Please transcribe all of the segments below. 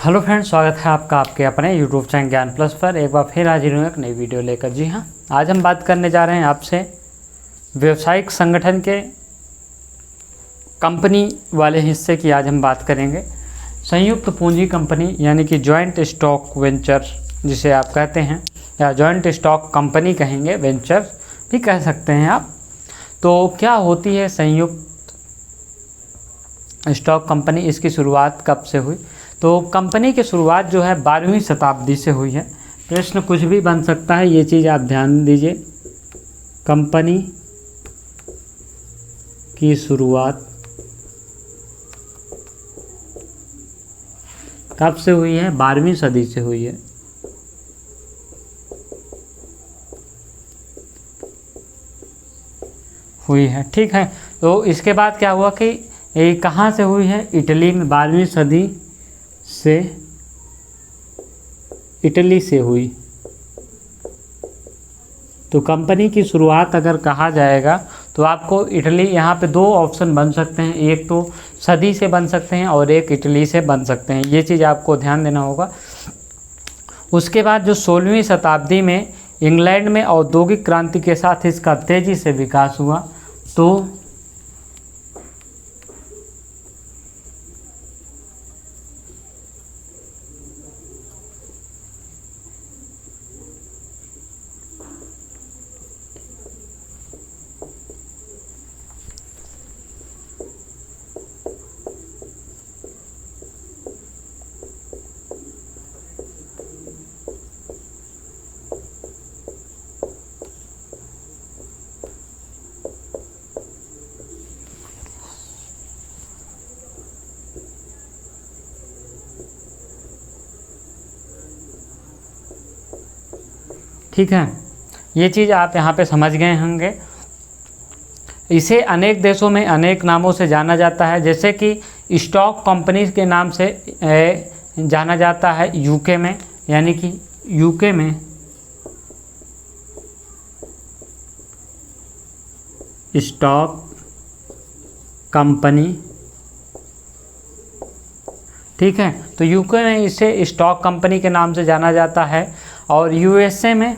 Hello friends, स्वागत है आपका आपके अपने यूट्यूब चैनल ज्ञान प्लस पर। एक बार फिर हाजिर हूँ एक नई वीडियो लेकर। जी हाँ, आज हम बात करने जा रहे हैं आपसे व्यवसायिक संगठन के कंपनी वाले हिस्से की। आज हम बात करेंगे संयुक्त पूंजी कंपनी यानी कि जॉइंट स्टॉक वेंचर जिसे आप कहते हैं, या जॉइंट स्टॉक कंपनी कहेंगे, वेंचर भी कह सकते हैं आप। तो क्या होती है संयुक्त स्टॉक कंपनी, इसकी शुरुआत कब से हुई? तो कंपनी की शुरुआत जो है 12वीं शताब्दी से हुई है। प्रश्न कुछ भी बन सकता है, ये चीज़ आप ध्यान दीजिए। कंपनी की शुरुआत कब से हुई है? 12वीं सदी से हुई है। ठीक है। तो इसके बाद क्या हुआ कि ये कहाँ से हुई है? इटली में। 12वीं सदी से इटली से हुई। तो कंपनी की शुरुआत अगर कहा जाएगा तो आपको इटली, यहाँ पे दो ऑप्शन बन सकते हैं, एक तो सदी से बन सकते हैं और एक इटली से बन सकते हैं। ये चीज़ आपको ध्यान देना होगा। उसके बाद जो 16वीं शताब्दी में इंग्लैंड में औद्योगिक क्रांति के साथ इसका तेज़ी से विकास हुआ। तो ठीक है, ये चीज़ आप यहाँ पे समझ गए होंगे। इसे अनेक देशों में अनेक नामों से जाना जाता है, जैसे कि स्टॉक कंपनी के नाम से जाना जाता है यूके में, यानी कि यूके में स्टॉक कंपनी। ठीक है, तो यूके में इसे स्टॉक कंपनी के नाम से जाना जाता है। और यूएसए में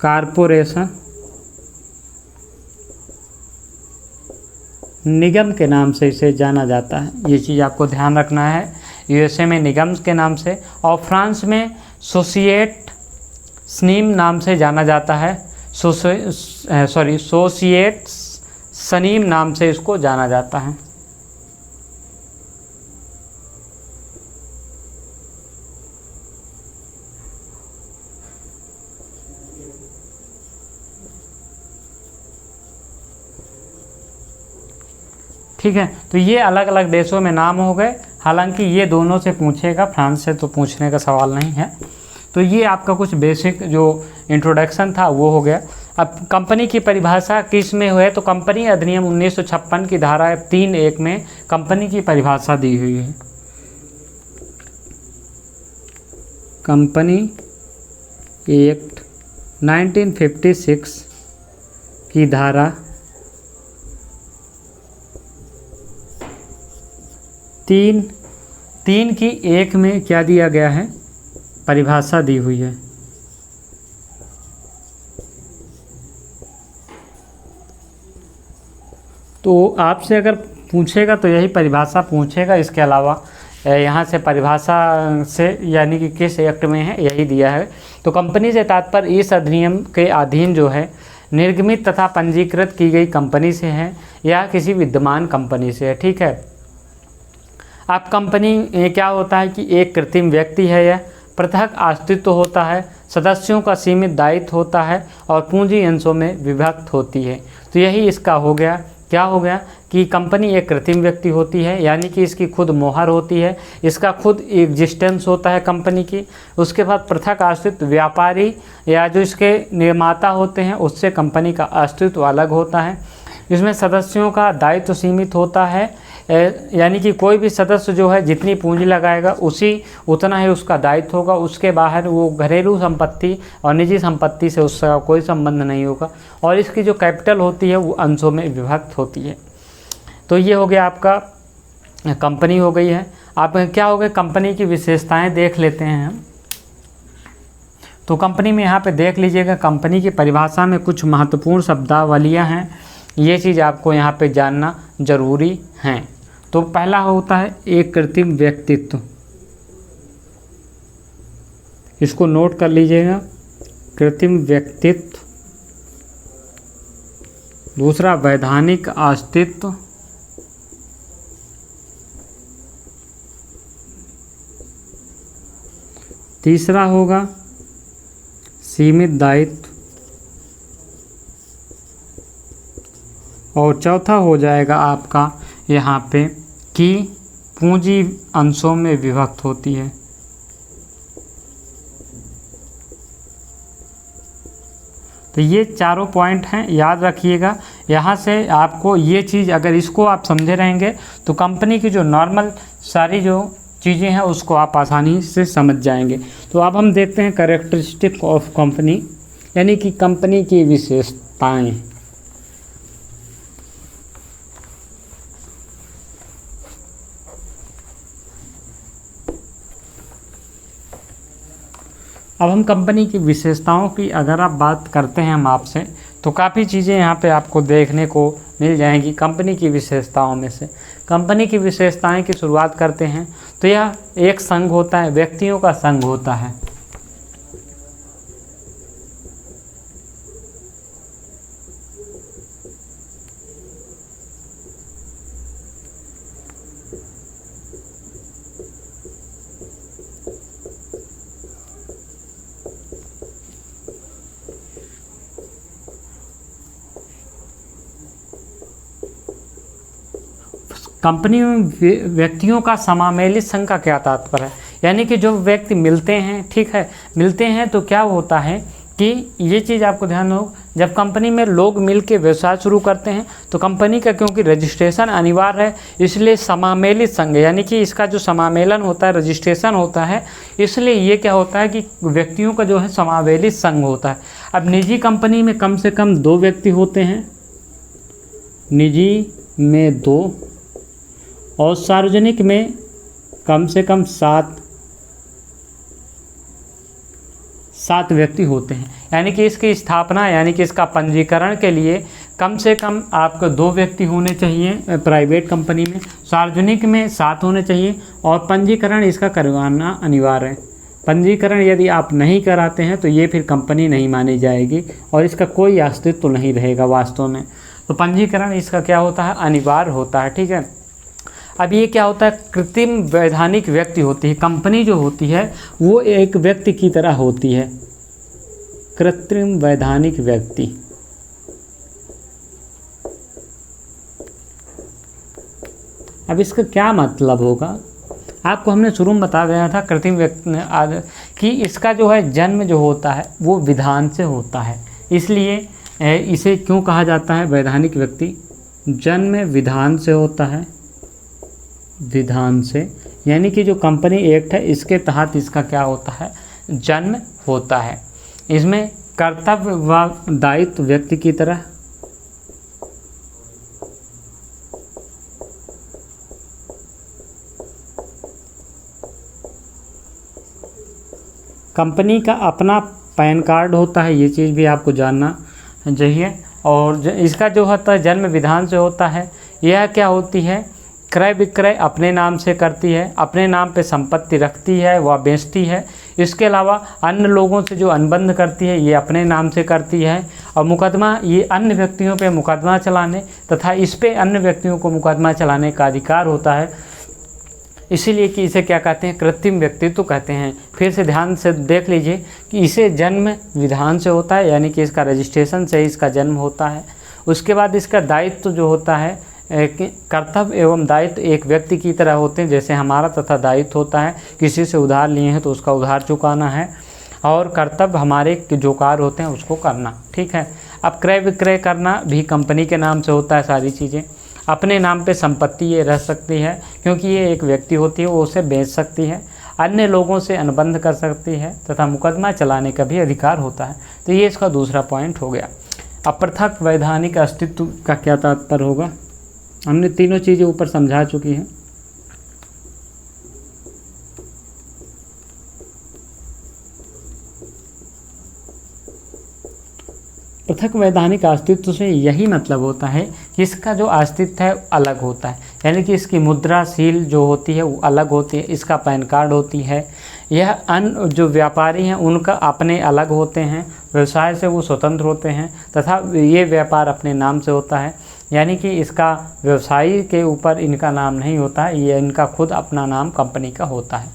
कारपोरेशन निगम के नाम से इसे जाना जाता है। ये चीज़ आपको ध्यान रखना है, यूएसए में निगम के नाम से। और फ्रांस में सोसिएट स्नीम नाम से जाना जाता है। सोसिएट स्नीम नाम से इसको जाना जाता है। ठीक है, तो ये अलग अलग देशों में नाम हो गए। हालांकि ये दोनों से पूछेगा, फ्रांस से तो पूछने का सवाल नहीं है। तो ये आपका कुछ बेसिक जो इंट्रोडक्शन था वो हो गया। अब कंपनी की परिभाषा किस में हुई है? तो कंपनी अधिनियम 1956 की धारा 3(1) में कंपनी की परिभाषा दी हुई है। कंपनी एक्ट 1956 की धारा 3(1) में क्या दिया गया है? परिभाषा दी हुई है। तो आपसे अगर पूछेगा तो यही परिभाषा पूछेगा। इसके अलावा यहाँ से परिभाषा से यानी कि किस एक्ट में है यही दिया है। तो कंपनी से तात्पर्य इस अधिनियम के अधीन जो है निर्गमित तथा पंजीकृत की गई कंपनी से है या किसी विद्यमान कंपनी से है। ठीक है, अब कंपनी क्या होता है कि एक कृत्रिम व्यक्ति है, यह पृथक अस्तित्व होता है, सदस्यों का सीमित दायित्व होता है और पूंजी अंशों में विभक्त होती है। तो यही इसका हो गया। क्या हो गया कि कंपनी एक कृत्रिम व्यक्ति होती है, यानी कि इसकी खुद मोहर होती है, इसका खुद एग्जिस्टेंस होता है कंपनी की। उसके बाद पृथक अस्तित्व, व्यापारी या जो इसके निर्माता होते हैं उससे कंपनी का अस्तित्व अलग होता है। इसमें सदस्यों का दायित्व सीमित होता है, यानी कि कोई भी सदस्य जो है जितनी पूंजी लगाएगा उतना ही उसका दायित्व होगा। उसके बाहर वो घरेलू संपत्ति और निजी संपत्ति से उसका कोई संबंध नहीं होगा। और इसकी जो कैपिटल होती है वो अंशों में विभक्त होती है। तो ये हो गया आपका कंपनी हो गई है। आप क्या हो गए, कंपनी की विशेषताएं देख लेते हैं हम। तो कंपनी में यहाँ पे देख लीजिएगा, कंपनी की परिभाषा में कुछ महत्वपूर्ण शब्दावलियाँ हैं, ये चीज़ आपको यहाँ पे जानना जरूरी है। तो पहला होता है एक कृत्रिम व्यक्तित्व, इसको नोट कर लीजिएगा, कृत्रिम व्यक्तित्व। दूसरा वैधानिक अस्तित्व, तीसरा होगा सीमित दायित्व, और चौथा हो जाएगा आपका यहाँ पे कि पूंजी अंशों में विभक्त होती है। तो ये चारों पॉइंट हैं, याद रखिएगा। यहाँ से आपको ये चीज़, अगर इसको आप समझे रहेंगे तो कंपनी की जो नॉर्मल सारी जो चीज़ें हैं उसको आप आसानी से समझ जाएंगे। तो अब हम देखते हैं कैरेक्टरिस्टिक ऑफ कंपनी, यानी कि कंपनी की विशेषताएं। अब हम कंपनी की विशेषताओं की अगर आप बात करते हैं हम आपसे, तो काफ़ी चीज़ें यहाँ पे आपको देखने को मिल जाएंगी कंपनी की विशेषताओं में से। कंपनी की विशेषताएं की शुरुआत करते हैं तो यह एक संघ होता है, व्यक्तियों का संघ होता है। कंपनी में व्यक्तियों का समामेलित संघ का क्या तात्पर्य है, यानी कि जो व्यक्ति मिलते हैं, ठीक है, मिलते हैं तो क्या होता है कि ये चीज़ आपको ध्यान हो, जब कंपनी में लोग मिल के व्यवसाय शुरू करते हैं तो कंपनी का क्योंकि रजिस्ट्रेशन अनिवार्य है, इसलिए समामेलित संघ, यानी कि इसका जो समामेलन होता है, रजिस्ट्रेशन होता है, इसलिए ये क्या होता है कि व्यक्तियों का जो है समावेलित संघ होता है। अब निजी कंपनी में कम से कम 2 व्यक्ति होते हैं, निजी में 2, और सार्वजनिक में कम से कम 7 व्यक्ति होते हैं। यानी कि इसकी स्थापना, यानी कि इसका पंजीकरण के लिए कम से कम आपको 2 व्यक्ति होने चाहिए प्राइवेट कंपनी में, सार्वजनिक में 7 होने चाहिए, और पंजीकरण इसका करवाना अनिवार्य है। पंजीकरण यदि आप नहीं कराते हैं तो ये फिर कंपनी नहीं मानी जाएगी और इसका कोई अस्तित्व नहीं रहेगा वास्तव में। तो पंजीकरण इसका क्या होता है, अनिवार्य होता है, ठीक है। अब ये क्या होता है, कृत्रिम वैधानिक व्यक्ति होती है। कंपनी जो होती है वो एक व्यक्ति की तरह होती है, कृत्रिम वैधानिक व्यक्ति। अब इसका क्या मतलब होगा, आपको हमने शुरू में बता दिया था कृत्रिम व्यक्ति कि इसका जो है जन्म जो होता है वो विधान से होता है, इसलिए इसे क्यों कहा जाता है वैधानिक व्यक्ति, जन्म विधान से होता है, विधान से, यानी कि जो कंपनी एक्ट है इसके तहत इसका क्या होता है, जन्म होता है। इसमें कर्तव्य व दायित्व व्यक्ति की तरह, कंपनी का अपना पैन कार्ड होता है, ये चीज़ भी आपको जानना चाहिए। और इसका जो होता है जन्म विधान से होता है, यह क्या होती है, क्रय विक्रय अपने नाम से करती है, अपने नाम पे संपत्ति रखती है, वह बेचती है। इसके अलावा अन्य लोगों से जो अनुबंध करती है ये अपने नाम से करती है, और मुकदमा ये अन्य व्यक्तियों पे मुकदमा चलाने तथा इस पे अन्य व्यक्तियों को मुकदमा चलाने का अधिकार होता है, इसीलिए कि इसे क्या कहते हैं, कृत्रिम व्यक्तित्व कहते हैं। फिर से ध्यान से देख लीजिए कि इसे जन्म विधान से होता है, यानी कि इसका रजिस्ट्रेशन से इसका जन्म होता है। उसके बाद इसका दायित्व जो होता है, कर्तव्य एवं दायित्व एक व्यक्ति की तरह होते हैं, जैसे हमारा तथा दायित्व होता है किसी से उधार लिए हैं तो उसका उधार चुकाना है, और कर्तव्य हमारे जो कार्य होते हैं उसको करना, ठीक है। अब क्रय विक्रय करना भी कंपनी के नाम से होता है, सारी चीज़ें अपने नाम पे संपत्ति ये रह सकती है क्योंकि ये एक व्यक्ति होती है, वो उसे बेच सकती है, अन्य लोगों से अनुबंध कर सकती है तथा मुकदमा चलाने का भी अधिकार होता है। तो ये इसका दूसरा पॉइंट हो गया। अब पृथक वैधानिक अस्तित्व का क्या तात्पर्य होगा, हमने तीनों चीज़ें ऊपर समझा चुकी हैं। पृथक वैधानिक अस्तित्व से यही मतलब होता है कि इसका जो अस्तित्व है अलग होता है, यानी कि इसकी मुद्राशील जो होती है वो अलग होती है, इसका पैन कार्ड होती है। यह अन्य जो व्यापारी हैं उनका अपने अलग होते हैं, व्यवसाय से वो स्वतंत्र होते हैं तथा ये व्यापार अपने नाम से होता है, यानी कि इसका व्यवसायी के ऊपर इनका नाम नहीं होता है, ये इनका खुद अपना नाम कंपनी का होता है।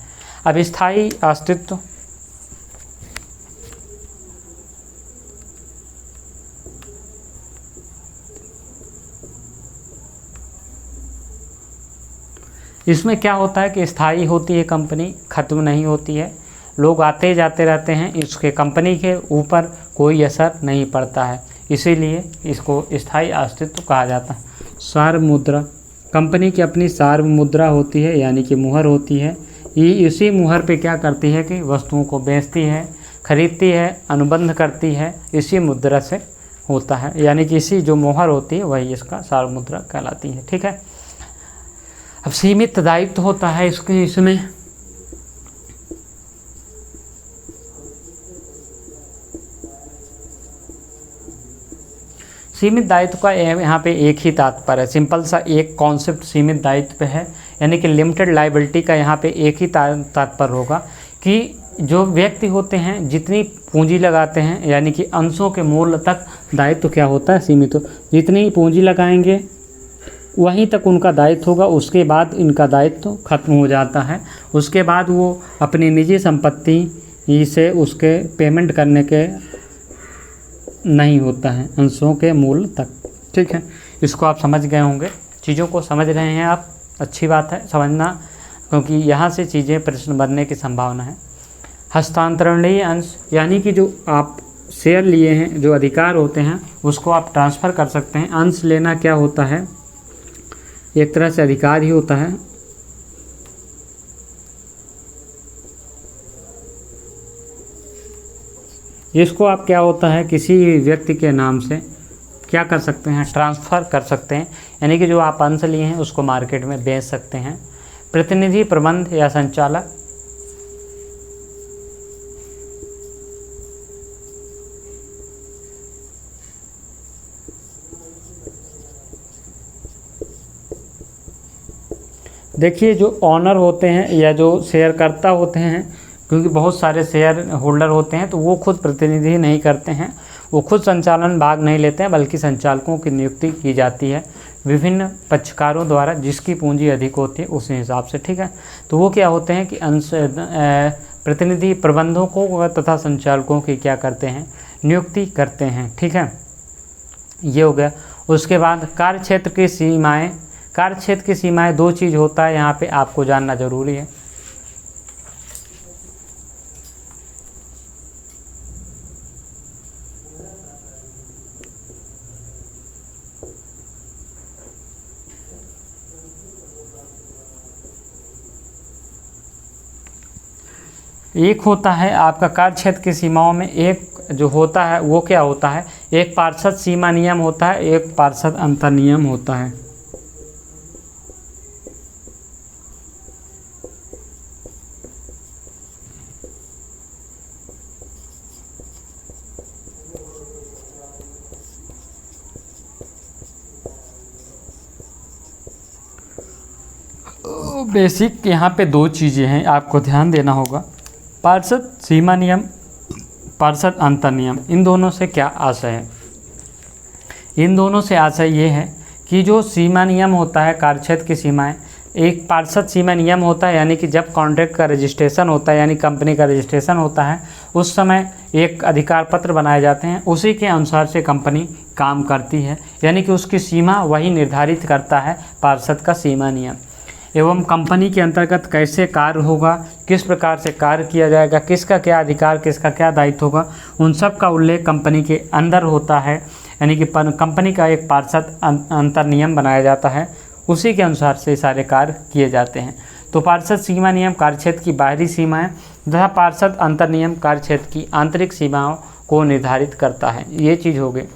अब स्थायी अस्तित्व, इसमें क्या होता है कि स्थायी होती है कंपनी, ख़त्म नहीं होती है, लोग आते जाते रहते हैं, इसके कंपनी के ऊपर कोई असर नहीं पड़ता है, इसीलिए इसको स्थायी अस्तित्व कहा जाता है। सार्व मुद्रा, कंपनी की अपनी सार्व मुद्रा होती है, यानी कि मुहर होती है। ये इसी मुहर पे क्या करती है कि वस्तुओं को बेचती है, खरीदती है, अनुबंध करती है, इसी मुद्रा से होता है, यानी कि इसी जो मुहर होती है वही इसका सार्व मुद्रा कहलाती है। ठीक है। अब सीमित दायित्व होता है इसमें सीमित दायित्व का यहाँ पे एक ही तात्पर्य है, सिंपल सा एक कॉन्सेप्ट सीमित दायित्व पे है, यानी कि लिमिटेड लायबिलिटी का यहाँ पे एक ही तात्पर्य होगा कि जो व्यक्ति होते हैं जितनी पूंजी लगाते हैं, यानी कि अंशों के मूल्य तक दायित्व क्या होता है, सीमित हो। जितनी पूंजी लगाएंगे वहीं तक उनका दायित्व होगा, उसके बाद इनका दायित्व खत्म हो जाता है। उसके बाद वो अपनी निजी संपत्ति से उसके पेमेंट करने के नहीं होता है, अंशों के मूल्य तक। ठीक है, इसको आप समझ गए होंगे, चीज़ों को समझ रहे हैं आप, अच्छी बात है समझना, क्योंकि यहाँ से चीज़ें प्रश्न बनने की संभावना है। हस्तांतरणीय अंश, यानी कि जो आप शेयर लिए हैं, जो अधिकार होते हैं उसको आप ट्रांसफ़र कर सकते हैं। अंश लेना क्या होता है, एक तरह से अधिकार ही होता है। इसको आप क्या होता है किसी व्यक्ति के नाम से क्या कर सकते हैं, ट्रांसफ़र कर सकते हैं, यानी कि जो आप अंश लिए हैं उसको मार्केट में बेच सकते हैं। प्रतिनिधि, प्रबंध या संचालक, देखिए जो ऑनर होते हैं या जो शेयरकर्ता होते हैं, क्योंकि बहुत सारे शेयर होल्डर होते हैं, तो वो खुद प्रतिनिधि नहीं करते हैं, वो खुद संचालन भाग नहीं लेते हैं, बल्कि संचालकों की नियुक्ति की जाती है विभिन्न पक्षकारों द्वारा, जिसकी पूंजी अधिक होती है उस हिसाब से। ठीक है, तो वो क्या होते हैं कि अंश प्रतिनिधि प्रबंधकों तथा संचालकों की क्या करते हैं, नियुक्ति करते हैं। ठीक है, ये हो गया। उसके बाद कार्यक्षेत्र की सीमाएँ, कार्यक्षेत्र की सीमाएँ दो चीज़ होता है, यहाँ पे आपको जानना जरूरी है। एक होता है आपका कार्यक्षेत्र की सीमाओं में, एक जो होता है वो क्या होता है, एक पार्षद सीमा नियम होता है, एक पार्षद अंतर नियम होता है। बेसिक यहाँ पे दो चीज़ें हैं, आपको ध्यान देना होगा। पार्षद सीमा नियम, पार्षद अंतर नियम, इन दोनों से क्या आशय है, इन दोनों से आशय ये है कि जो सीमा नियम होता है, कार्यक्षेत्र की सीमाएं, एक पार्षद सीमा नियम होता है, यानी कि जब कॉन्ट्रैक्ट का रजिस्ट्रेशन होता है, यानी कंपनी का रजिस्ट्रेशन होता है, उस समय एक अधिकार पत्र बनाए जाते हैं, उसी के अनुसार से कंपनी काम करती है, यानी कि उसकी सीमा वही निर्धारित करता है पार्षद का सीमा नियम। एवं कंपनी के अंतर्गत कैसे कार्य होगा, किस प्रकार से कार्य किया जाएगा, किसका क्या अधिकार, किसका क्या दायित्व होगा, उन सब का उल्लेख कंपनी के अंदर होता है, यानी कि कंपनी का एक पार्षद अंतर नियम बनाया जाता है, उसी के अनुसार से सारे कार्य किए जाते हैं। तो पार्षद सीमा नियम कार्यक्षेत्र की बाहरी सीमाएं तथा पार्षद अंतर नियम कार्यक्षेत्र की आंतरिक सीमाओं को निर्धारित करता है। ये चीज़ हो गई।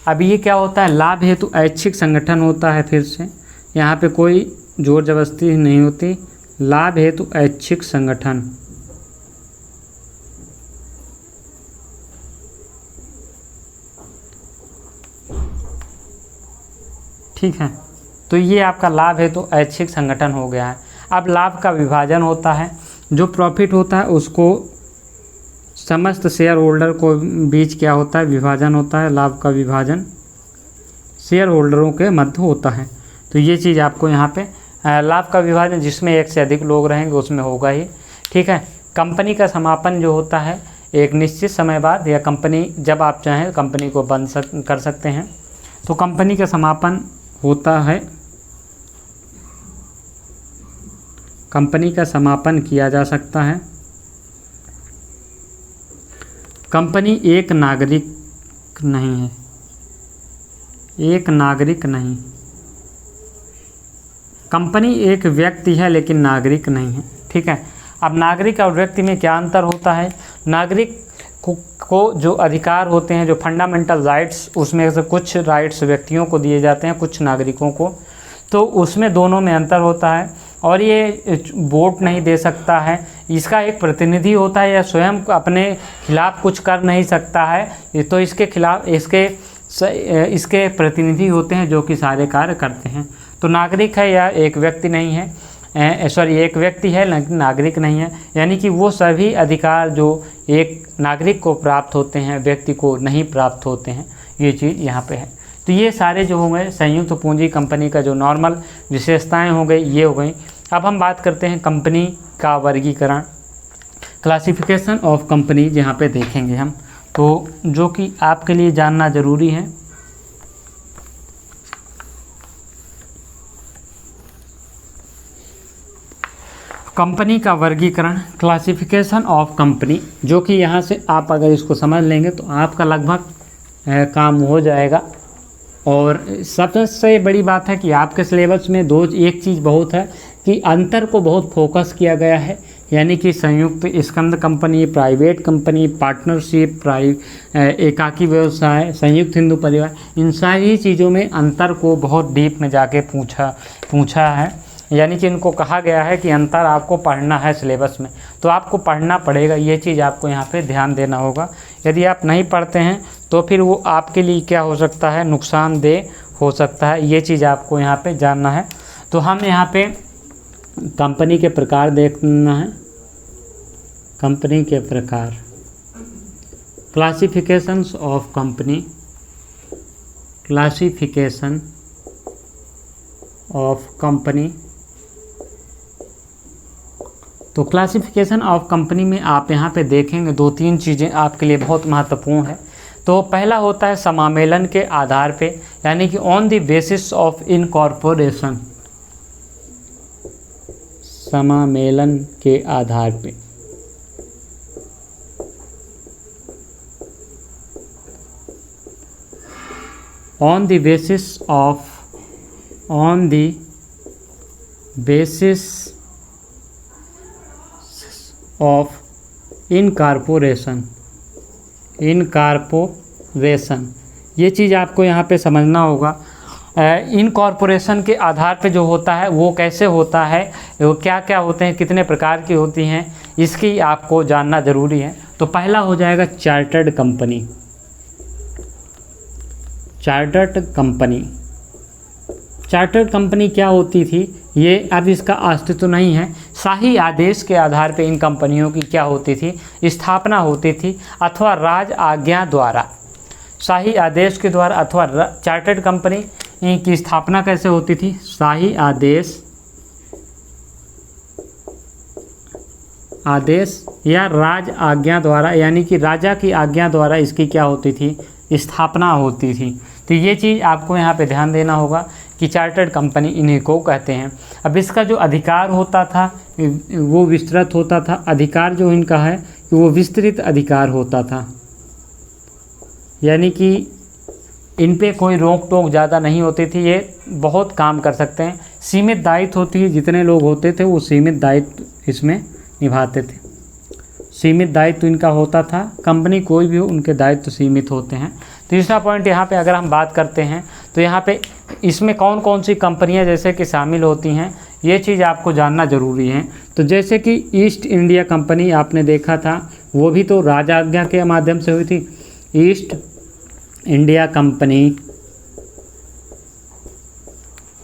अब ये क्या होता है, लाभ हेतु ऐच्छिक संगठन होता है। फिर से यहाँ पे कोई जोर जबरदस्ती नहीं होती, लाभ हेतु ऐच्छिक संगठन। ठीक है। तो ये आपका लाभ है, तो ऐच्छिक संगठन हो गया है। अब लाभ का विभाजन होता है, जो प्रॉफिट होता है उसको समस्त शेयर होल्डर को बीच क्या होता है, विभाजन होता है। लाभ का विभाजन शेयर होल्डरों के मध्य होता है। तो ये चीज़ आपको यहाँ पे लाभ का विभाजन जिसमें एक से अधिक लोग रहेंगे उसमें होगा ही, ठीक है। कंपनी का समापन जो होता है एक निश्चित समय बाद, या कंपनी जब आप चाहें कंपनी को बंद कर सकते हैं। तो कंपनी का समापन होता है, कंपनी का समापन किया जा सकता है। कंपनी एक नागरिक नहीं है, एक नागरिक नहीं। कंपनी एक व्यक्ति है लेकिन नागरिक नहीं है, ठीक है। अब नागरिक और व्यक्ति में क्या अंतर होता है? नागरिक को जो अधिकार होते हैं, जो फंडामेंटल राइट्स, उसमें से कुछ राइट्स व्यक्तियों को दिए जाते हैं, कुछ नागरिकों को, तो उसमें दोनों में अंतर होता है। और ये वोट नहीं दे सकता है, इसका एक प्रतिनिधि होता है, या स्वयं अपने खिलाफ कुछ कर नहीं सकता है, तो इसके खिलाफ इसके प्रतिनिधि होते हैं जो कि सारे कार्य करते हैं। तो नागरिक है या एक व्यक्ति नहीं है, सॉरी एक व्यक्ति है लेकिन नागरिक नहीं है, यानी कि वो सभी अधिकार जो एक नागरिक को प्राप्त होते हैं व्यक्ति को नहीं प्राप्त होते हैं, ये चीज़ यहाँ पे है। तो ये सारे जो हो गए संयुक्त पूंजी कंपनी का जो नॉर्मल विशेषताएं हो गई, ये हो गई। अब हम बात करते हैं कंपनी का वर्गीकरण, क्लासिफिकेशन ऑफ कंपनी, जहाँ पे देखेंगे हम, तो जो कि आपके लिए जानना ज़रूरी है। कंपनी का वर्गीकरण, क्लासिफिकेशन ऑफ कंपनी, जो कि यहाँ से आप अगर इसको समझ लेंगे तो आपका लगभग काम हो जाएगा। और सबसे बड़ी बात है कि आपके सिलेबस में एक चीज़ बहुत है कि अंतर को बहुत फोकस किया गया है, यानी कि संयुक्त स्कंद कंपनी, प्राइवेट कंपनी, पार्टनरशिप, एकाकी व्यवसाय, संयुक्त हिंदू परिवार, इन सारी चीज़ों में अंतर को बहुत डीप में जाके पूछा है। यानी कि इनको कहा गया है कि अंतर आपको पढ़ना है सिलेबस में, तो आपको पढ़ना पड़ेगा, ये चीज़ आपको यहाँ पे ध्यान देना होगा। यदि आप नहीं पढ़ते हैं तो फिर वो आपके लिए क्या हो सकता है, नुकसानदेह हो सकता है, ये चीज़ आपको यहाँ पे जानना है। तो हम यहाँ पे कंपनी के प्रकार देखना है, कंपनी के प्रकार, classifications of company, classification of company. तो क्लासिफिकेशन ऑफ कंपनी में आप यहाँ पे देखेंगे 2-3 चीज़ें आपके लिए बहुत महत्वपूर्ण है। तो पहला होता है समामेलन के आधार पे, यानी कि on the basis of incorporation, समामेलन के आधार पे। On the basis of incorporation, ये चीज़ आपको यहाँ पे समझना होगा। इनकॉर्पोरेशन के आधार पे जो होता है वो कैसे होता है, वो क्या क्या होते हैं, कितने प्रकार की होती हैं, इसकी आपको जानना ज़रूरी है। तो पहला हो जाएगा चार्टर्ड कंपनी। चार्टर्ड कंपनी क्या होती थी, ये अब इसका अस्तित्व नहीं है। शाही आदेश के आधार पे इन कंपनियों की क्या होती थी, स्थापना होती थी, अथवा राज आज्ञा द्वारा, शाही आदेश के द्वारा अथवा चार्टर्ड कंपनी की स्थापना कैसे होती थी, शाही आदेश या राज आज्ञा द्वारा, यानी कि राजा की आज्ञा द्वारा इसकी क्या होती थी, स्थापना होती थी। तो ये चीज़ आपको यहाँ पे ध्यान देना होगा कि चार्टर्ड कंपनी इन्हीं को कहते हैं। अब इसका जो अधिकार होता था वो विस्तृत होता था, अधिकार जो इनका है कि वो विस्तृत अधिकार होता था, यानी कि इन पे कोई रोक टोक ज़्यादा नहीं होती थी, ये बहुत काम कर सकते हैं। सीमित दायित्व होती है, जितने लोग होते थे वो सीमित दायित्व इसमें निभाते थे, सीमित दायित्व इनका होता था। कंपनी कोई भी हो उनके दायित्व सीमित होते हैं। तीसरा पॉइंट यहाँ पे अगर हम बात करते हैं तो यहाँ पे इसमें कौन कौन सी कंपनियाँ जैसे कि शामिल होती हैं, ये चीज़ आपको जानना ज़रूरी है। तो जैसे कि ईस्ट इंडिया कंपनी आपने देखा था, वो भी तो राजाज्ञा के माध्यम से हुई थी। ईस्ट इंडिया कंपनी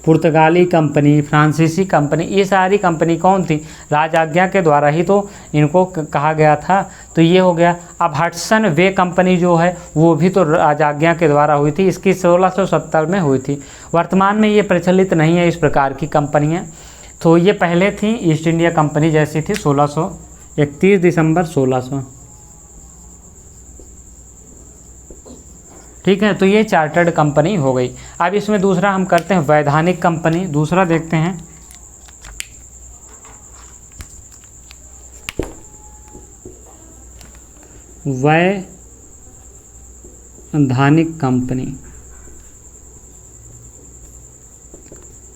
पुर्तगाली कंपनी, फ्रांसीसी कंपनी, ये सारी कंपनी कौन थी? राजाज्ञा के द्वारा ही तो इनको कहा गया था। तो ये हो गया। अब हडसन वे कंपनी जो है वो भी तो राजाज्ञा के द्वारा हुई थी, इसकी 1670 में हुई थी। वर्तमान में ये प्रचलित नहीं है इस प्रकार की कंपनियाँ। तो ये पहले थी ईस्ट इंडिया कंपनी जैसी थी 31 दिसंबर 1600। ठीक है, तो ये चार्टर्ड कंपनी हो गई। अब इसमें दूसरा हम करते हैं वैधानिक कंपनी। दूसरा देखते हैं वैधानिक कंपनी।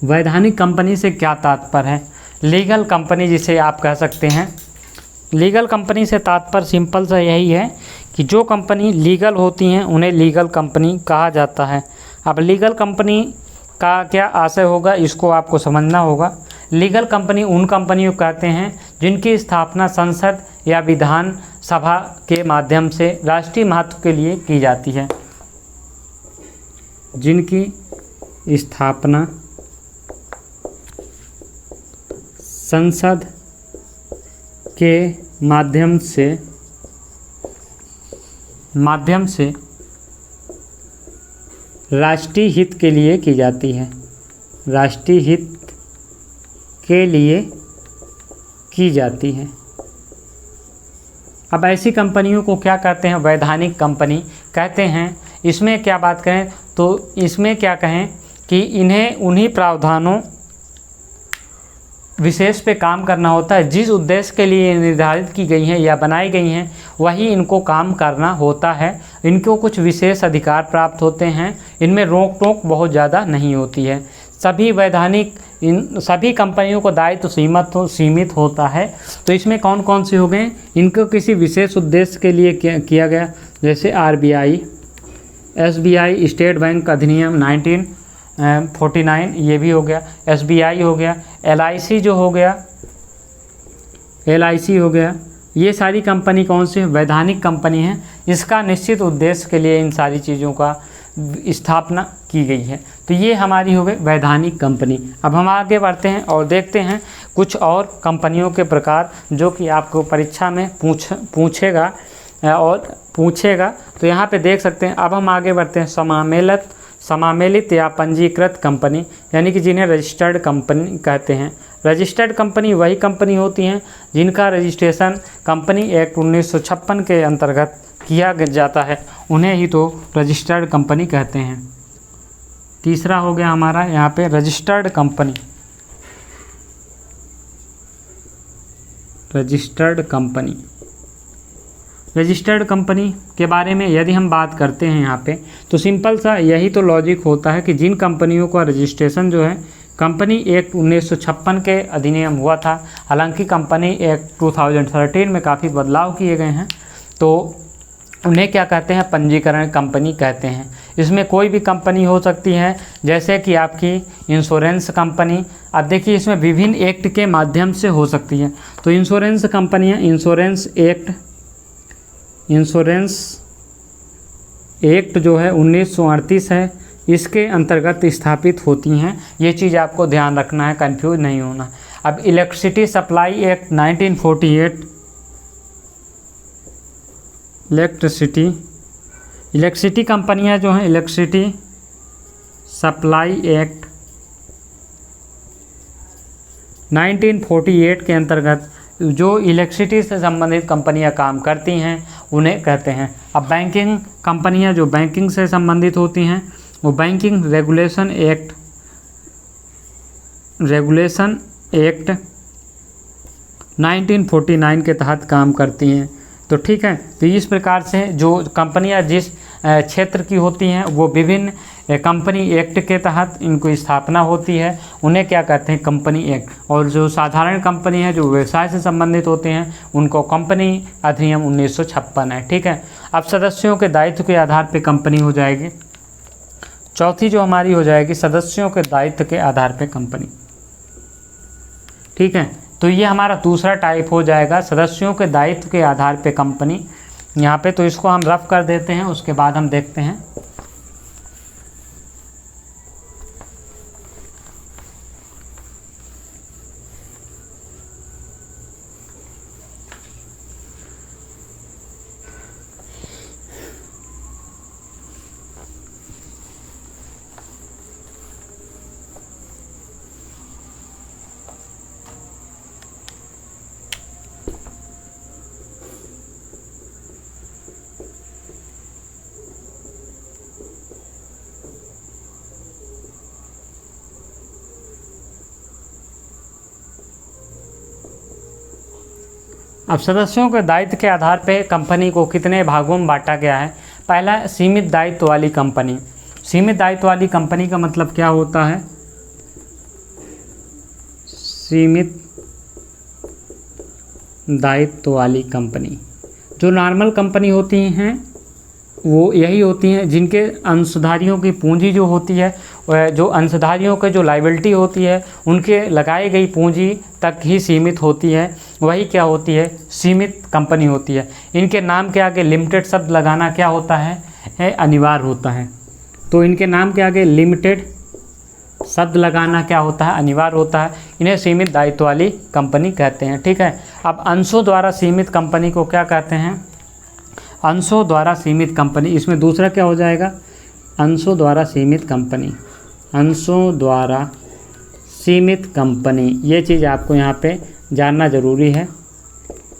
वैधानिक कंपनी से क्या तात्पर्य है? लीगल कंपनी जिसे आप कह सकते हैं। लीगल कंपनी से तात्पर्य सिंपल सा यही है कि जो कंपनी लीगल होती हैं उन्हें लीगल कंपनी कहा जाता है। अब लीगल कंपनी का क्या आशय होगा इसको आपको समझना होगा। लीगल कंपनी उन कंपनियों को कहते हैं जिनकी स्थापना संसद या विधान सभा के माध्यम से राष्ट्रीय महत्व के लिए की जाती है। जिनकी स्थापना संसद के माध्यम से राष्ट्रीय हित के लिए की जाती है। राष्ट्रीय हित के लिए की जाती है। अब ऐसी कंपनियों को क्या कहते हैं? वैधानिक कंपनी कहते हैं। इसमें क्या बात करें तो इसमें क्या कहें कि इन्हें उन्हीं प्रावधानों विशेष पे काम करना होता है जिस उद्देश्य के लिए निर्धारित की गई हैं या बनाई गई हैं, वही इनको काम करना होता है। इनको कुछ विशेष अधिकार प्राप्त होते हैं। इनमें रोक टोक बहुत ज़्यादा नहीं होती है। सभी कंपनियों को दायित्व सीमित होता है। तो इसमें कौन कौन से हो गए? इनको किसी विशेष उद्देश्य के लिए किया गया, जैसे RBI, SBI, स्टेट बैंक अधिनियम 1949 ये भी हो गया। SBI हो गया, LIC जो हो गया, LIC हो गया। ये सारी कंपनी कौन सी वैधानिक कंपनी है? इसका निश्चित उद्देश्य के लिए इन सारी चीज़ों का स्थापना की गई है। तो ये हमारी हो गई वैधानिक कंपनी। अब हम आगे बढ़ते हैं और देखते हैं कुछ और कंपनियों के प्रकार जो कि आपको परीक्षा में पूछेगा। तो यहाँ पे देख सकते हैं। अब हम आगे बढ़ते हैं समामेलित या पंजीकृत कंपनी, यानी कि जिन्हें रजिस्टर्ड कंपनी कहते हैं। रजिस्टर्ड कंपनी वही कंपनी होती हैं जिनका रजिस्ट्रेशन कंपनी एक्ट 1956 के अंतर्गत किया जाता है, उन्हें ही तो रजिस्टर्ड कंपनी कहते हैं। तीसरा हो गया हमारा यहाँ पे रजिस्टर्ड कंपनी। रजिस्टर्ड कंपनी के बारे में यदि हम बात करते हैं यहाँ पे, तो सिंपल सा यही तो लॉजिक होता है कि जिन कंपनियों का रजिस्ट्रेशन जो है कंपनी एक्ट 1956 के अधिनियम हुआ था। हालांकि कंपनी एक्ट 2013 में काफ़ी बदलाव किए गए हैं, तो उन्हें क्या कहते हैं? पंजीकरण कंपनी कहते हैं। इसमें कोई भी कंपनी हो सकती है, जैसे कि आपकी इंश्योरेंस कंपनी। अब देखिए इसमें विभिन्न एक्ट के माध्यम से हो सकती है। तो इंश्योरेंस कंपनियाँ इंश्योरेंस एक्ट जो है 1938 है, इसके अंतर्गत स्थापित होती हैं। ये चीज़ आपको ध्यान रखना है, कंफ्यूज नहीं होना। अब इलेक्ट्रिसिटी सप्लाई एक्ट 1948, इलेक्ट्रिसिटी कंपनियां जो हैं, इलेक्ट्रिसिटी सप्लाई एक्ट 1948 के अंतर्गत जो इलेक्ट्रिसिटी से संबंधित कंपनियां काम करती हैं उन्हें कहते हैं। अब बैंकिंग कंपनियां जो बैंकिंग से संबंधित होती हैं, वो बैंकिंग रेगुलेशन एक्ट 1949 के तहत काम करती हैं। तो ठीक है, तो इस प्रकार से जो कंपनियां जिस क्षेत्र की होती हैं वो विभिन्न कंपनी एक्ट के तहत इनको स्थापना होती है, उन्हें क्या कहते हैं? Company act. और जो साधारण कंपनी है जो व्यवसाय से संबंधित होते हैं उनको कंपनी अधिनियम 1956 है। ठीक है, अब सदस्यों के दायित्व के आधार पर कंपनी हो जाएगी। चौथी जो हमारी हो जाएगी सदस्यों के दायित्व के आधार पर कंपनी। ठीक है, तो ये हमारा दूसरा टाइप हो जाएगा, सदस्यों के दायित्व के आधार पे कंपनी। यहाँ पे तो इसको हम रफ कर देते हैं, उसके बाद हम देखते हैं। अब सदस्यों के दायित्व के आधार पर कंपनी को कितने भागों में बांटा गया है। पहला है सीमित दायित्व वाली कंपनी। सीमित दायित्व वाली कंपनी का मतलब क्या होता है, सीमित दायित्व वाली कंपनी, जो नॉर्मल कंपनी होती हैं वो यही होती हैं जिनके अंशधारियों की पूंजी जो होती है, जो अंशधारियों के जो लायबिलिटी होती है उनके लगाई गई पूंजी तक ही सीमित होती है, वही क्या होती है, सीमित कंपनी होती है। इनके नाम के आगे लिमिटेड शब्द लगाना क्या होता है, अनिवार्य होता है। तो इनके नाम के आगे लिमिटेड शब्द लगाना क्या होता है, अनिवार्य होता है। इन्हें सीमित दायित्व वाली कंपनी कहते हैं। ठीक है, अब अंशों द्वारा सीमित कंपनी को क्या कहते हैं, अंशों द्वारा सीमित कंपनी। इसमें दूसरा क्या हो जाएगा, अंशों द्वारा सीमित कंपनी, अंशों द्वारा सीमित कंपनी। ये चीज़ आपको यहाँ पे जानना ज़रूरी है।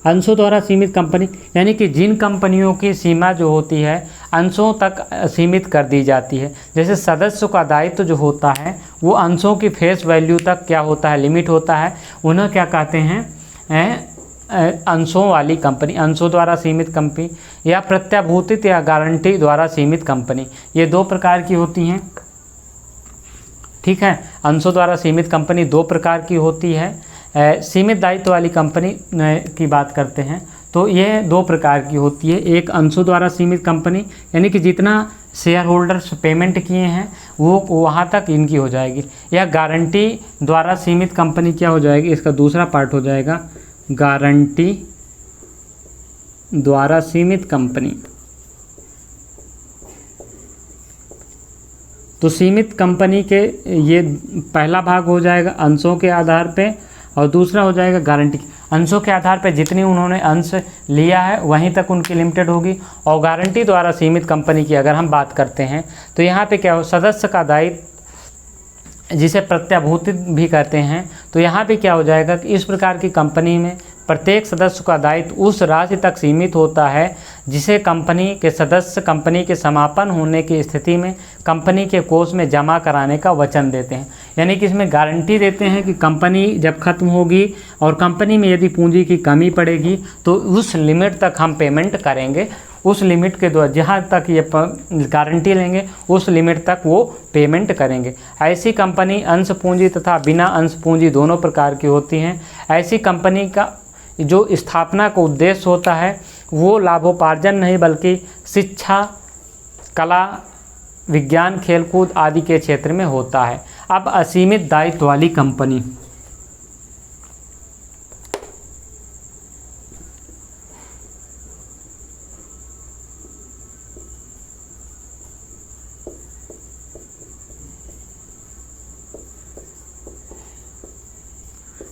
अंशों द्वारा सीमित कंपनी यानी कि जिन कंपनियों की सीमा जो होती है अंशों तक सीमित कर दी जाती है। जैसे सदस्य का दायित्व जो होता है वो अंशों की फेस वैल्यू तक क्या होता है, लिमिट होता है। उन्हें क्या कहते हैं, अंशों वाली कंपनी, अंशों द्वारा सीमित कंपनी या प्रत्याभूतित या गारंटी द्वारा सीमित कंपनी। ये दो प्रकार की होती हैं। ठीक है, अंशों द्वारा सीमित कंपनी दो प्रकार की होती है। सीमित दायित्व वाली कंपनी की बात करते हैं तो ये दो प्रकार की होती है। एक अंशों द्वारा सीमित कंपनी यानी कि जितना शेयर होल्डर्स पेमेंट किए हैं वो वहाँ तक इनकी हो जाएगी, या गारंटी द्वारा सीमित कंपनी क्या हो जाएगी, इसका दूसरा पार्ट हो जाएगा गारंटी द्वारा सीमित कंपनी। तो सीमित कंपनी के ये पहला भाग हो जाएगा अंशों के आधार पे, और दूसरा हो जाएगा गारंटी। अंशों के आधार पे जितनी उन्होंने अंश लिया है वहीं तक उनकी लिमिटेड होगी। और गारंटी द्वारा सीमित कंपनी की अगर हम बात करते हैं तो यहाँ पे क्या हो, सदस्य का दायित्व जिसे प्रत्याभूतित भी कहते हैं, तो यहाँ पे क्या हो जाएगा कि इस प्रकार की कंपनी में प्रत्येक सदस्य का दायित्व उस राशि तक सीमित होता है जिसे कंपनी के सदस्य कंपनी के समापन होने की स्थिति में कंपनी के कोष में जमा कराने का वचन देते हैं। यानी कि इसमें गारंटी देते हैं कि कंपनी जब खत्म होगी और कंपनी में यदि पूंजी की कमी पड़ेगी तो उस लिमिट तक हम पेमेंट करेंगे, उस लिमिट के द्वारा जहाँ तक ये गारंटी लेंगे उस लिमिट तक वो पेमेंट करेंगे। ऐसी कंपनी अंश पूंजी तथा बिना अंश पूंजी दोनों प्रकार की होती हैं। ऐसी कंपनी का जो स्थापना का उद्देश्य होता है वो लाभोपार्जन नहीं बल्कि शिक्षा, कला, विज्ञान, खेलकूद आदि के क्षेत्र में होता है। अब असीमित दायित्व वाली कंपनी,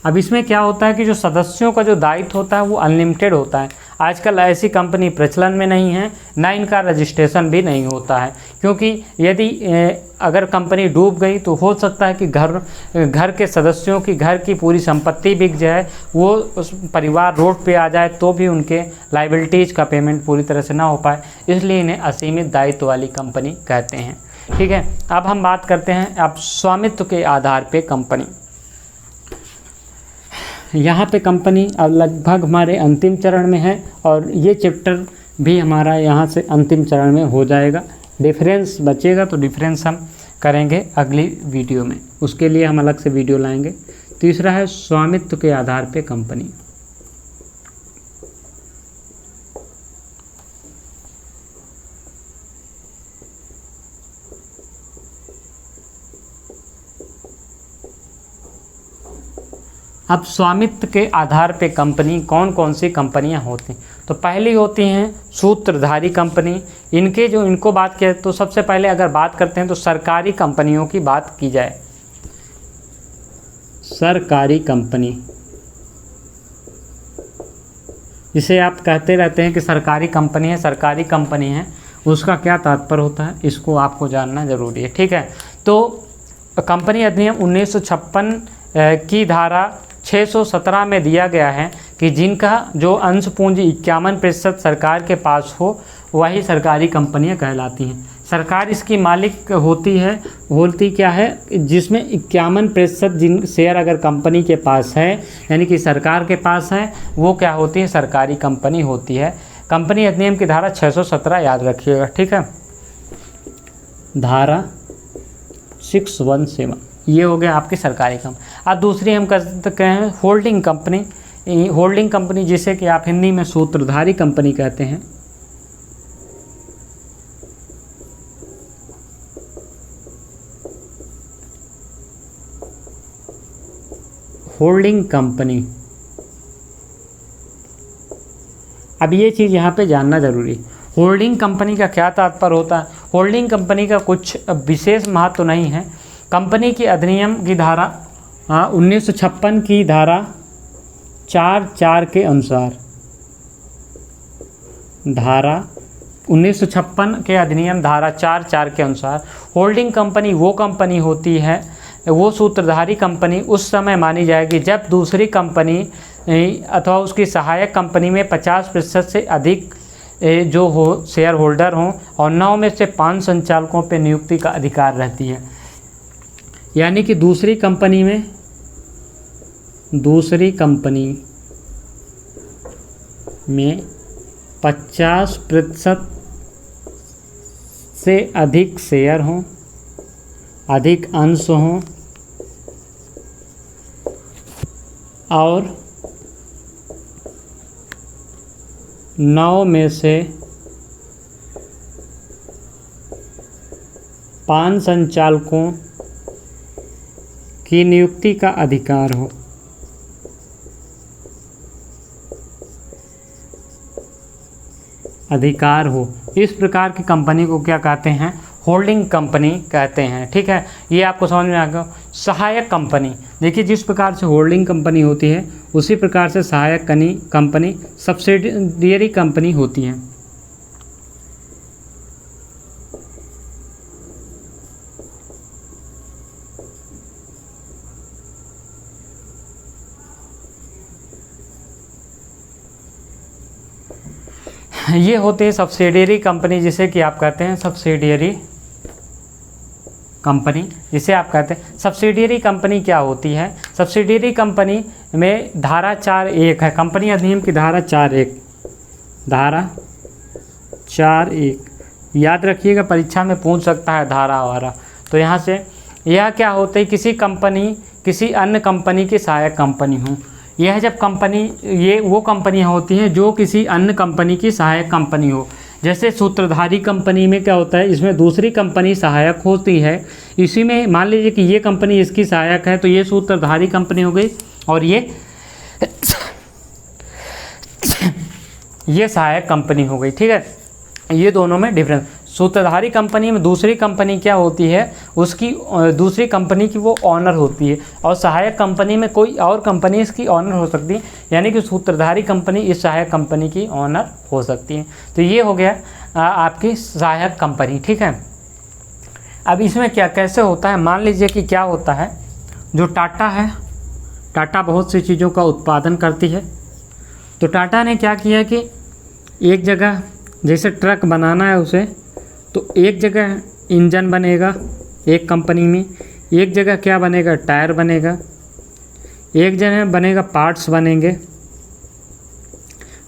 अब इसमें क्या होता है कि जो सदस्यों का जो दायित्व होता है वो अनलिमिटेड होता है। आजकल ऐसी कंपनी प्रचलन में नहीं है, ना इनका रजिस्ट्रेशन भी नहीं होता है, क्योंकि यदि अगर कंपनी डूब गई तो हो सकता है कि घर के सदस्यों की घर की पूरी संपत्ति बिक जाए, वो उस परिवार रोड पे आ जाए तो भी उनके लायबिलिटीज़ का पेमेंट पूरी तरह से ना हो पाए, इसलिए इन्हें असीमित दायित्व वाली कंपनी कहते हैं। ठीक है, अब हम बात करते हैं अब स्वामित्व के आधार पे कंपनी। यहाँ पे कंपनी अब लगभग हमारे अंतिम चरण में है और ये चैप्टर भी हमारा यहाँ से अंतिम चरण में हो जाएगा। डिफरेंस बचेगा तो डिफरेंस हम करेंगे अगली वीडियो में, उसके लिए हम अलग से वीडियो लाएंगे। तीसरा है स्वामित्व के आधार पे कंपनी। अब स्वामित्व के आधार पे कंपनी कौन कौन सी कंपनियां होती हैं, तो पहली होती हैं सूत्रधारी कंपनी। इनको बात किया तो सबसे पहले अगर बात करते हैं तो सरकारी कंपनियों की बात की जाए, सरकारी कंपनी जिसे आप कहते रहते हैं कि सरकारी कंपनी है, सरकारी कंपनी है, उसका क्या तात्पर्य होता है इसको आपको जानना जरूरी है। ठीक है, तो कंपनी अधिनियम 1956 की धारा 617 में दिया गया है कि जिनका जो अंश पूंजी 51% सरकार के पास हो वही सरकारी कंपनियां कहलाती हैं। सरकार इसकी मालिक होती क्या है, जिसमें 51% जिन शेयर अगर कंपनी के पास है, यानी कि सरकार के पास है, वो क्या होती है, सरकारी कंपनी होती है। कंपनी अधिनियम की धारा 617 याद रखिएगा, ठीक है, धारा 617, ये हो गया आपकी सरकारी कंपनी। अब दूसरी हम कर सकते हैं होल्डिंग कंपनी। होल्डिंग कंपनी जिसे कि आप हिंदी में सूत्रधारी कंपनी कहते हैं। होल्डिंग कंपनी, अब ये चीज़ यहाँ पे जानना जरूरी, होल्डिंग कंपनी का क्या तात्पर्य होता है। होल्डिंग कंपनी का कुछ विशेष महत्व नहीं है। कंपनी की अधिनियम की धारा 1956 की धारा 4(4) के अनुसार, धारा 1956 के अधिनियम धारा 4(4) के अनुसार होल्डिंग कंपनी वो कंपनी होती है, वो सूत्रधारी कंपनी उस समय मानी जाएगी जब दूसरी कंपनी अथवा उसकी सहायक कंपनी में 50% से अधिक जो हो शेयर होल्डर हों और 9 में से 5 संचालकों पर नियुक्ति का अधिकार रहती है। यानी कि दूसरी कंपनी में 50% से अधिक शेयर हों, अधिक अंश हों और 9 में से 5 संचालकों की नियुक्ति का अधिकार हो। इस प्रकार की कंपनी को क्या कहते हैं, होल्डिंग कंपनी कहते हैं, ठीक है। ये आपको समझ में आ गया। सहायक कंपनी, देखिए जिस प्रकार से होल्डिंग कंपनी होती है उसी प्रकार से सहायक कंपनी सब्सिडियरी कंपनी होती है। ये होते हैं सब्सिडियरी कंपनी, जिसे कि आप कहते हैं सब्सिडियरी कंपनी, जिसे आप कहते हैं सब्सिडियरी कंपनी। क्या होती है, सब्सिडियरी कंपनी में धारा 4(1) है, कंपनी अधिनियम की धारा 4(1) याद रखिएगा, परीक्षा में पूछ सकता है धारा वारा। तो यहाँ से यह क्या होता है, किसी अन्य कंपनी की सहायक कंपनी हो। यह जब कंपनी, ये वो कंपनियां होती हैं जो किसी अन्य कंपनी की सहायक कंपनी हो। जैसे सूत्रधारी कंपनी में क्या होता है, इसमें दूसरी कंपनी सहायक होती है। इसी में मान लीजिए कि ये कंपनी इसकी सहायक है, तो ये सूत्रधारी कंपनी हो गई और ये सहायक कंपनी हो गई, ठीक है। ये दोनों में डिफरेंस। सूत्रधारी कंपनी में दूसरी कंपनी क्या होती है, उसकी दूसरी कंपनी की वो ऑनर होती है, और सहायक कंपनी में कोई और कंपनी इसकी ऑनर हो सकती है, यानी कि सूत्रधारी कंपनी इस सहायक कंपनी की ऑनर हो सकती है। तो ये हो गया आपकी सहायक कंपनी, ठीक है। अब इसमें क्या कैसे होता है, मान लीजिए कि क्या होता है, जो टाटा है, टाटा बहुत सी चीज़ों का उत्पादन करती है। तो टाटा ने क्या किया कि एक जगह जैसे ट्रक बनाना है उसे, तो एक जगह इंजन बनेगा एक कंपनी में, एक जगह क्या बनेगा, टायर बनेगा, एक जगह बनेगा पार्ट्स बनेंगे,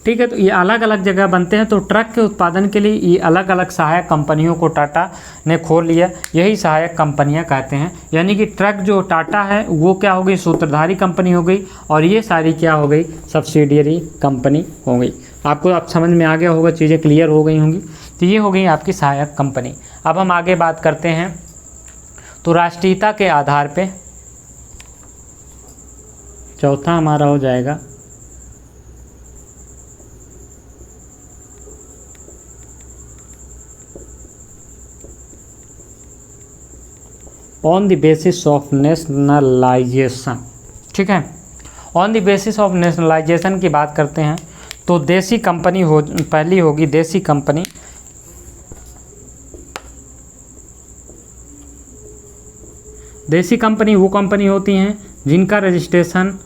ठीक है। तो ये अलग अलग जगह बनते हैं। तो ट्रक के उत्पादन के लिए ये अलग अलग सहायक कंपनियों को टाटा ने खोल लिया, यही सहायक कंपनियां कहते हैं। यानी कि ट्रक जो टाटा है वो क्या हो गई, सूत्रधारी कंपनी हो गई, और ये सारी क्या हो गई, सब्सिडियरी कंपनी हो गई। आपको अब समझ में आ गया होगा, चीज़ें क्लियर हो गई होंगी। तो ये हो गई आपकी सहायक कंपनी। अब हम आगे बात करते हैं, तो राष्ट्रीयता के आधार पे चौथा हमारा हो जाएगा on the basis of nationalisation, ठीक है। On the basis of nationalisation की बात करते हैं, तो देसी कंपनी पहली होगी देसी कंपनी। देसी कंपनी वो कंपनी होती हैं जिनका रजिस्ट्रेशन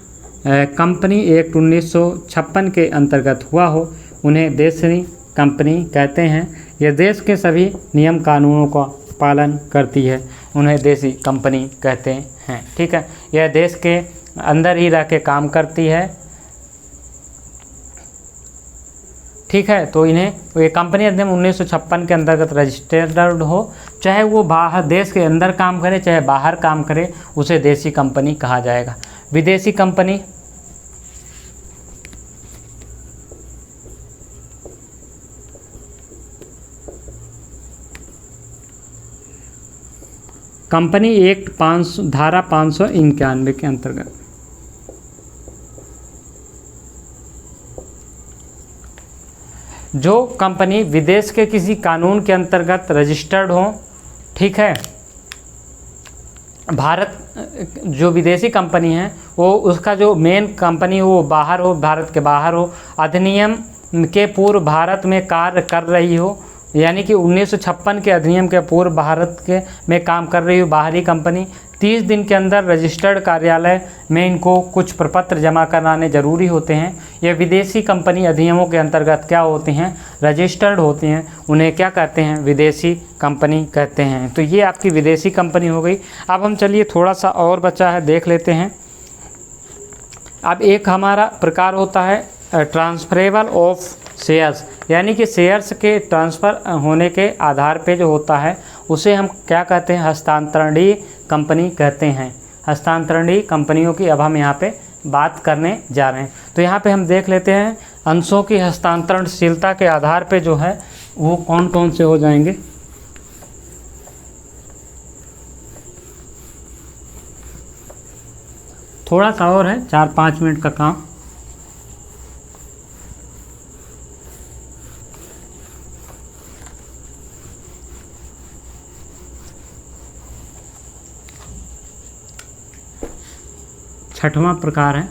कंपनी एक्ट 1956 के अंतर्गत हुआ हो, उन्हें देसी कंपनी कहते हैं। यह देश के सभी नियम कानूनों का पालन करती है, उन्हें देसी कंपनी कहते हैं। ठीक है, यह देश के अंदर ही रह के काम करती है। ठीक है, तो इन्हें ये कंपनी अधिनियम 1956 के अंतर्गत रजिस्टर्ड हो, चाहे वो बाहर देश के अंदर काम करे चाहे बाहर काम करे, उसे देसी कंपनी कहा जाएगा। विदेशी कंपनी, कंपनी एक्ट 500 धारा 591 के अंतर्गत जो कंपनी विदेश के किसी कानून के अंतर्गत रजिस्टर्ड हो, ठीक है, भारत जो विदेशी कंपनी है वो उसका जो मेन कंपनी हो वो बाहर हो, भारत के बाहर हो, अधिनियम के पूर्व भारत में कार्य कर रही हो, यानी कि 1956 के अधिनियम के पूर्व भारत के में काम कर रही हो बाहरी कंपनी, 30 दिन के अंदर रजिस्टर्ड कार्यालय में इनको कुछ प्रपत्र जमा कराने ज़रूरी होते हैं। ये विदेशी कंपनी अधिनियमों के अंतर्गत क्या होती हैं, रजिस्टर्ड होती हैं, उन्हें क्या कहते हैं, विदेशी कंपनी कहते हैं। तो ये आपकी विदेशी कंपनी हो गई। अब हम चलिए थोड़ा सा और बचा है देख लेते हैं। अब एक हमारा प्रकार होता है ट्रांसफरेबल ऑफ शेयर्स, यानी कि शेयर्स के ट्रांसफ़र होने के आधार पे जो होता है उसे हम क्या कहते हैं, हस्तांतरणीय कंपनी कहते हैं। हस्तांतरणीय कंपनियों की अब हम यहाँ पे बात करने जा रहे हैं। तो यहाँ पे हम देख लेते हैं अंशों की हस्तांतरणशीलता के आधार पे जो है वो कौन कौन से हो जाएंगे। थोड़ा सा और है, 4-5 मिनट का काम। छठवां प्रकार है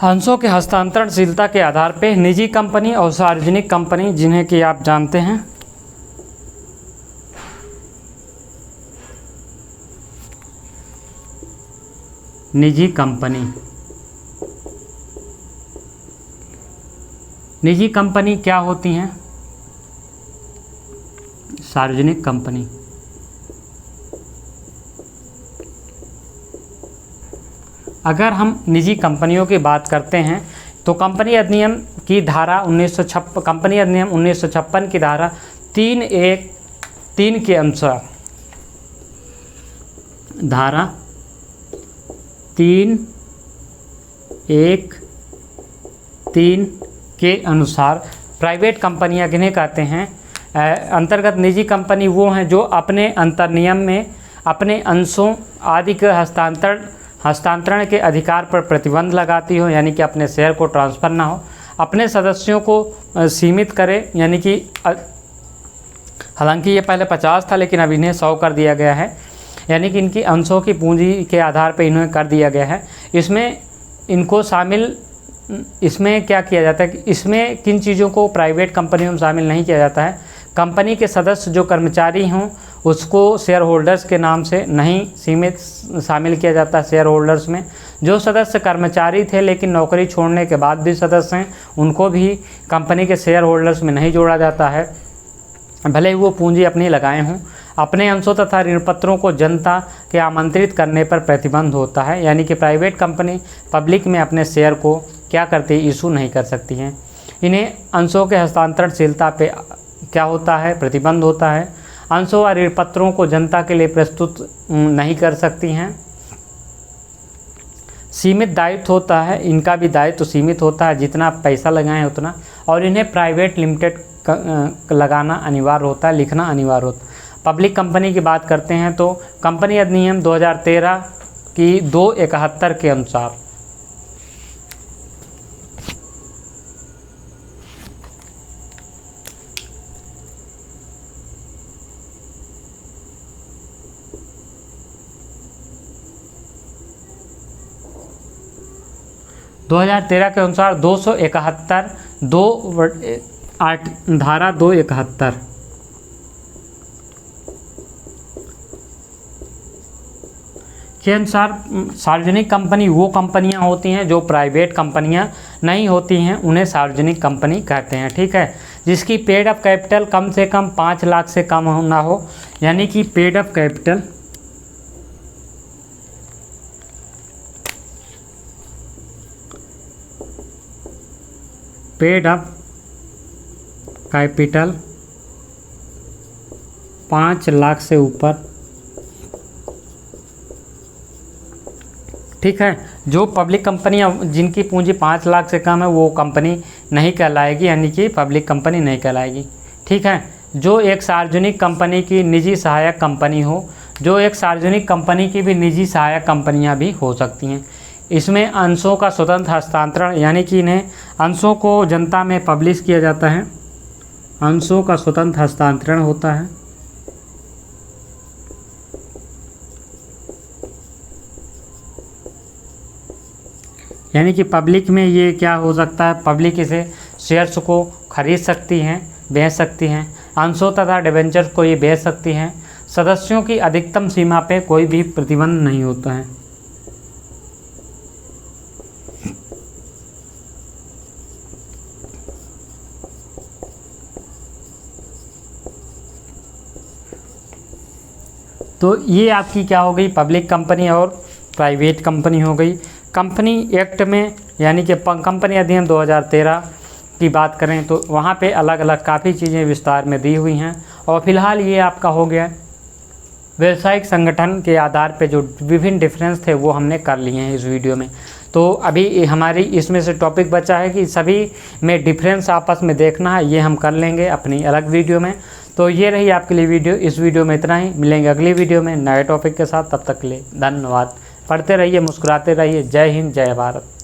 अंशों के हस्तांतरणशीलता के आधार पे निजी कंपनी और सार्वजनिक कंपनी, जिन्हें कि आप जानते हैं। निजी कंपनी, निजी कंपनी क्या होती हैं, सार्वजनिक कंपनी। अगर हम निजी कंपनियों की बात करते हैं तो कंपनी अधिनियम की धारा 1956 कंपनी अधिनियम 1956 की धारा 3(1)(3) के अनुसार, धारा 3(1)(3) के अनुसार प्राइवेट कंपनियां किन्हें कहते हैं, अंतर्गत निजी कंपनी वो हैं जो अपने अंतर्नियम में अपने अंशों आदि के हस्तांतरण के अधिकार पर प्रतिबंध लगाती हो, यानी कि अपने शेयर को ट्रांसफ़र ना हो, अपने सदस्यों को सीमित करे, यानी कि हालांकि ये पहले 50 था लेकिन अब इन्हें 100 कर दिया गया है, यानी कि इनकी अंशों की पूंजी के आधार पर इन्हें कर दिया गया है। इसमें इनको शामिल, इसमें क्या किया जाता है कि इसमें किन चीज़ों को प्राइवेट कंपनियों में शामिल नहीं किया जाता है। कंपनी के सदस्य जो कर्मचारी हों उसको शेयर होल्डर्स के नाम से नहीं सीमित शामिल किया जाता है। शेयर होल्डर्स में जो सदस्य कर्मचारी थे लेकिन नौकरी छोड़ने के बाद भी सदस्य हैं, उनको भी कंपनी के शेयर होल्डर्स में नहीं जोड़ा जाता है, भले ही वो पूंजी अपनी लगाए हों। अपने अंशों तथा ऋण पत्रों को जनता के आमंत्रित करने पर प्रतिबंध होता है, यानी कि प्राइवेट कंपनी पब्लिक में अपने शेयर को क्या करती है, इशू नहीं कर सकती हैं। इन्हें अंशों के हस्तांतरणशीलता पे क्या होता है, प्रतिबंध होता है। अंशों व ऋण पत्रों को जनता के लिए प्रस्तुत नहीं कर सकती हैं। सीमित दायित्व होता है, इनका भी दायित्व सीमित होता है, जितना पैसा लगाएं उतना, और इन्हें प्राइवेट लिमिटेड लगाना अनिवार्य होता है, लिखना अनिवार्य होता है। पब्लिक कंपनी की बात करते हैं तो कंपनी अधिनियम 2013 की 271 के अनुसार 2013 के अनुसार 271 धारा 271 के अनुसार सार्वजनिक कंपनी वो कंपनियां होती हैं जो प्राइवेट कंपनियां नहीं होती हैं, उन्हें सार्वजनिक कंपनी कहते हैं। ठीक है, जिसकी पेड अप कैपिटल कम से कम 5 लाख से कम ना हो, यानी कि paid up capital paid up capital 5 lakh से ऊपर। ठीक है, जो पब्लिक कंपनियां जिनकी पूंजी 5 लाख से कम है वो कंपनी नहीं कहलाएगी, यानी कि पब्लिक कंपनी नहीं कहलाएगी। ठीक है, जो एक सार्वजनिक कंपनी की निजी सहायक कंपनी हो, जो एक सार्वजनिक कंपनी की भी निजी सहायक कंपनियां भी हो सकती हैं। इसमें अंशों का स्वतंत्र हस्तांतरण, यानी कि इन्हें अंशों को जनता में पब्लिश किया जाता है, अंशों का स्वतंत्र हस्तांतरण होता है। यानी कि पब्लिक में ये क्या हो सकता है, पब्लिक इसे शेयर्स को खरीद सकती हैं, बेच सकती हैं, अंशों तथा डिबेंचर्स को ये बेच सकती हैं। सदस्यों की अधिकतम सीमा पे कोई भी प्रतिबंध नहीं होता है। तो ये आपकी क्या हो गई, पब्लिक कंपनी और प्राइवेट कंपनी हो गई। कंपनी एक्ट में, यानी कि कंपनी अधिनियम 2013 की बात करें तो वहाँ पे अलग अलग काफ़ी चीज़ें विस्तार में दी हुई हैं। और फिलहाल ये आपका हो गया व्यवसायिक संगठन के आधार पे जो विभिन्न डिफरेंस थे वो हमने कर लिए हैं इस वीडियो में। तो अभी हमारी इसमें से टॉपिक बचा है कि सभी में डिफरेंस आपस में देखना है, ये हम कर लेंगे अपनी अलग वीडियो में। तो ये रही आपके लिए वीडियो, इस वीडियो में इतना ही। मिलेंगे अगली वीडियो में नए टॉपिक के साथ, तब तक के लिए धन्यवाद। पढ़ते रहिए, मुस्कुराते रहिए। जय हिंद, जय भारत।